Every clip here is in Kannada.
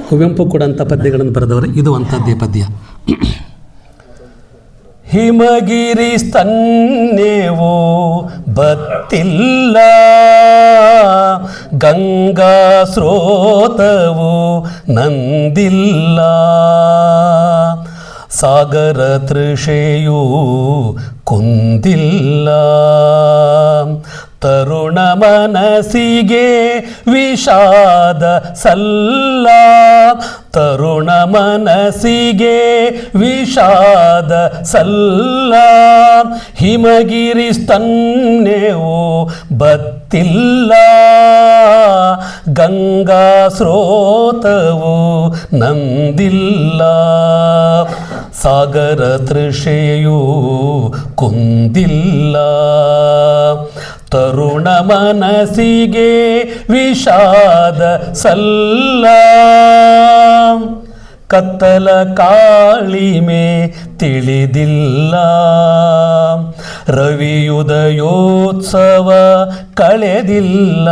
ಕುವೆಂಪು ಕೂಡ ಅಂಥ ಪದ್ಯಗಳನ್ನು ಬರೆದವರು. ಇದು ಅಂಥದ್ದೇ ಪದ್ಯ. ಹಿಮಗಿರಿ ಸ್ತನ್ಯವೋ ಬತ್ತಿಲ್ಲ, ಗಂಗಾ ಸ್ರೋತವು ನಂದಿಲ್ಲ, ಸಾಗರ ತೃಷೆಯೂ ಕುಂದಿಲ್ಲ, ತರುಣ ಮನಸ್ಸಿಗೆ ವಿಷಾದ ಸಲ್ಲ, ತರುಣ ಮನಸ್ಸಿಗೆ ವಿಷಾದ ಸಲ್ಲ, ಹಿಮಗಿರಿ ಸ್ತನ್ಯವೋ ಬತ್ತಿಲ್ಲ, ಗಂಗಾ ಸ್ರೋತವು ನಂದಿಲ್ಲ, ಸಾಗರ ತೃಷೆಯೂ ಕುಂದಿಲ್ಲ, ತರುಣ ಮನಸ್ಸಿಗೆ ವಿಷಾದ ಸಲ್ಲ, ಕತ್ತಲ ಕಾಳಿಮೆ ತಿಳಿದಿಲ್ಲ, ರವಿಯುದಯೋತ್ಸವ ಕಳೆದಿಲ್ಲ,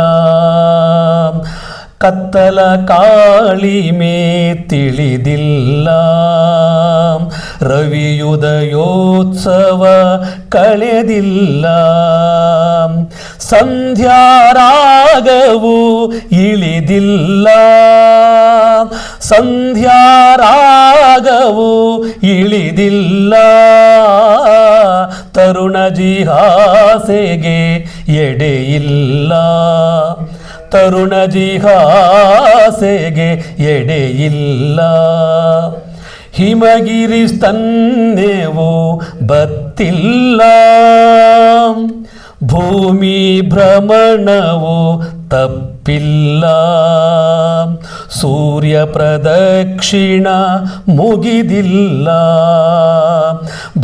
ಕತ್ತಲ ಕಾಳಿಮೆ ತಿಳಿದಿಲ್ಲ, ರವಿಯುದಯೋತ್ಸವ ಕಳೆದಿಲ್ಲ, ಸಂಧ್ಯಾರಾಗವು ಇಳಿದಿಲ್ಲ, ಸಂಧ್ಯಾರಾಗವು ಇಳಿದಿಲ್ಲ, ತರುಣ ಜಿಹಾಸೆಗೆ ಎಡೆಯಿಲ್ಲ, ತರುಣ ಜಿಹಾಸೆಗೆ ಎಡೆಯಿಲ್ಲ, ಹಿಮಗಿರಿ ಸ್ತನ್ಯವೋ ಬತ್ತಿಲ್ಲ, ಭೂಮಿ ಭ್ರಮಣವು ತಪ್ಪಿಲ್ಲ, ಸೂರ್ಯ ಪ್ರದಕ್ಷಿಣ ಮುಗಿದಿಲ್ಲ,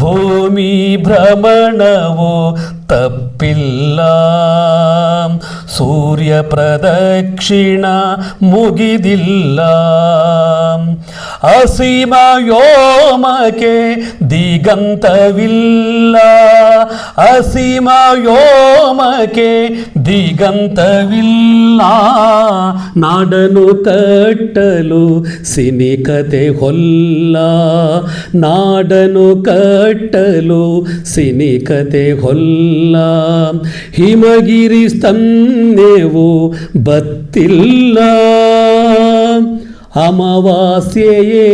ಭೂಮಿ ಭ್ರಮಣವು ತಪ್ಪಿಲ್ಲ, ಸೂರ್ಯ ಪ್ರದಕ್ಷಿಣ ಮುಗಿದಿಲ್ಲ, ಅಸೀಮ ವ್ಯೋಮಕ್ಕೆ ದಿಗಂತವಿಲ್ಲ, ಅಸೀಮ ವ್ಯೋಮಕ್ಕೆ ದಿಗಂತವಿಲ್ಲ, ನಾಡನು ಕಟ್ಟಲು ಸಿನಿಕತೆ ಹೊಲ್ಲ, ನಾಡನು ಕಟ್ಟಲು ಸಿನಿಕತೆ ಹೊಲ್ಲ, ಹಿಮಗಿರಿ ಸ್ತನ್ಯವೋ ಬತ್ತಿಲ್ಲ, ಅಮಾವಾಸ್ಯೆಯೇ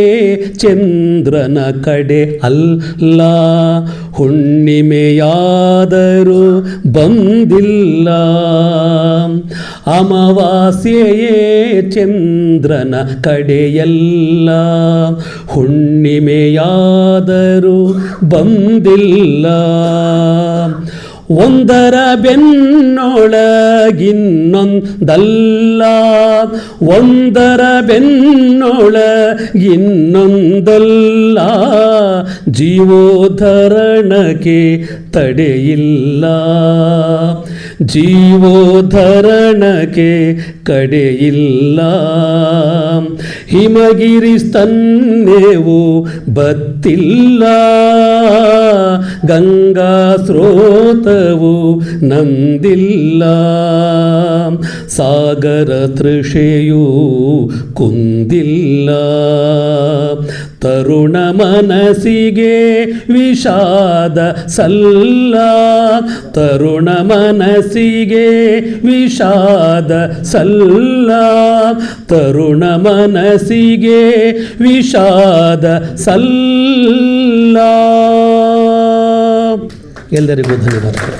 ಚಂದ್ರನ ಕಡೆ ಅಲ್ಲ, ಹುಣ್ಣಿಮೆಯಾದರೂ ಬಂದಿಲ್ಲ, ಅಮಾವಾಸ್ಯೆಯೇ ಚಂದ್ರನ ಕಡೆಯಲ್ಲ, ಹುಣ್ಣಿಮೆಯಾದರೂ ಬಂದಿಲ್ಲ, ಒಂದರ ಬೆನ್ನೊಳಗಿನ್ನೊಂದಲ್ಲ, ಒಂದರ ಬೆನ್ನೊಳಗಿನ್ನೊಂದಲ್ಲ, ಜೀವೋದ್ಧರಣಕ್ಕೆ ತಡೆಯಿಲ್ಲ, ಜೀವೋದ್ಧರಣಕ್ಕೆ ಕಡೆಯಿಲ್ಲ, ಹಿಮಗಿರಿ ಸ್ತನ್ಯವೋ ಬತ್ತಿಲ್ಲ, ಗಂಗಾ ಸ್ರೋತವು ನಂದಿಲ್ಲ, ಸಾಗರ ತೃಷೆಯೂ ಕುಂದಿಲ್ಲ, ತರುಣ ಮನಸ್ಸಿಗೆ ವಿಷಾದ ಸಲ್ಲ, ತರುಣ ಮನಸ್ಸಿಗೆ ವಿಷಾದ ಸಲ್ಲ, ತರುಣ ಮನಸ್ಸಿಗೆ ವಿಷಾದ ಸಲ್ಲ. ಎಲ್ಲರಿಗೂ ಧನ್ಯವಾದಗಳು.